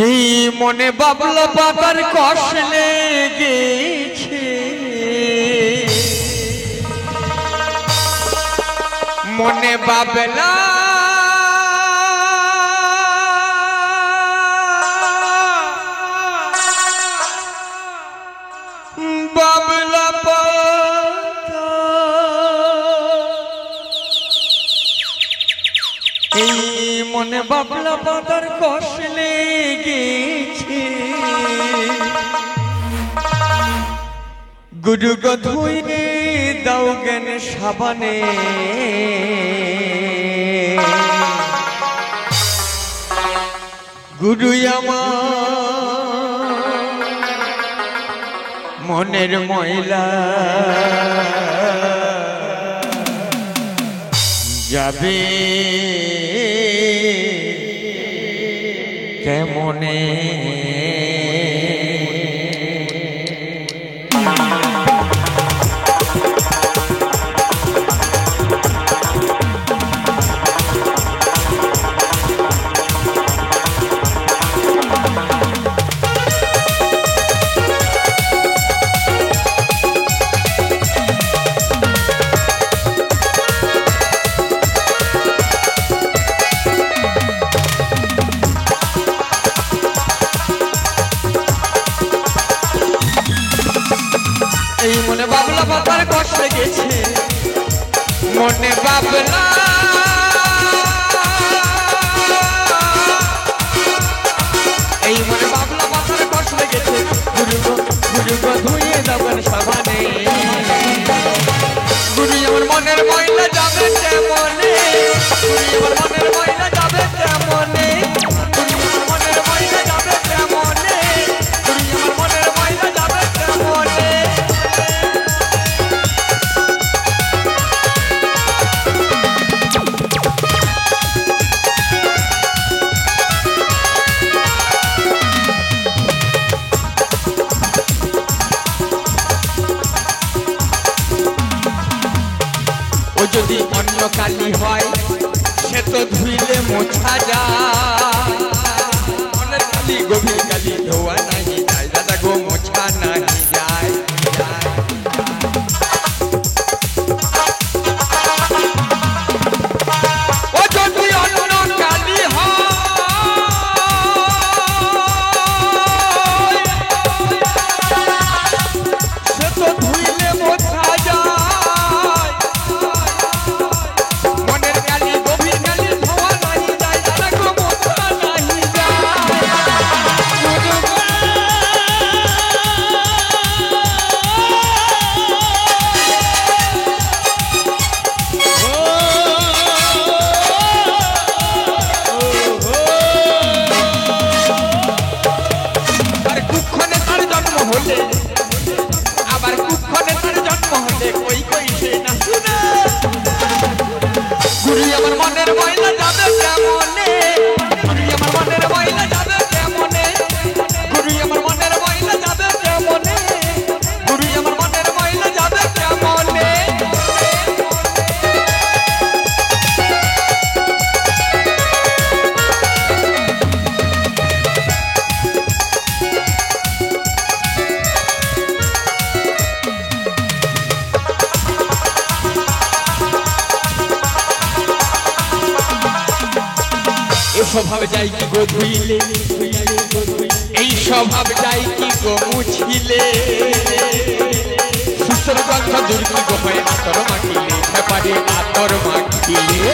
এই মনে বাবলা পাতার কষ লেগেছে, মনে বাবলা বাবলা পাতা, এই মনে বাবলা পাতার কষ লেগেছে। গুরু গো ধুইয়ে দাও জ্ঞান সাবানে, গুরু আমার মনের ময়লা যাবে কেমনে। এই মনে বাবলা পাতার কষ লেগেছে, মনে বাবলা এই মনে বাবলা পাতার কষ লেগেছে। গুরু গো ধুইয়ে দাও সাবানে, গুরু আমার মনের ময়লা যাবে কেমনে, গুরু আমার মনের ময়লা যাবে কেমনে, গুরু আমার মনের ময়লা যাবে কেমনে, গুরু আমার মনের ময়লা যাবে কেমনে। যদি অন্য কালি হয় সে তো ধুইলে মোছা যায়, অনেক কালি গভীর কালি ধোয়া নাহি যায়, দাদা গো মোছা নাহি যায়। ও যদি অন্য কালি হয় সে তো ধুইলে মোছা যায়, আবার কুক্ষণে তার জন্ম হলে কই কই সে না শুনে। গুরু আমার মনের ময়লা যাবে কেমনে, গুরু আমার মনের ময়লা যাবে কেমনে, গুরু আমার মনের ময়লা যাবে কেমনে, গুরু আমার মনের ময়লা যাবে কেমনে। স্বভাব যাই কি গো ধুইলে, এই স্বভাব যাই কি গো মুছিলে, সুসর গন্ধ দুর্গন্ধ হয়ে আতর মাখিলে, ব্যাপারে আতর মাখিলে।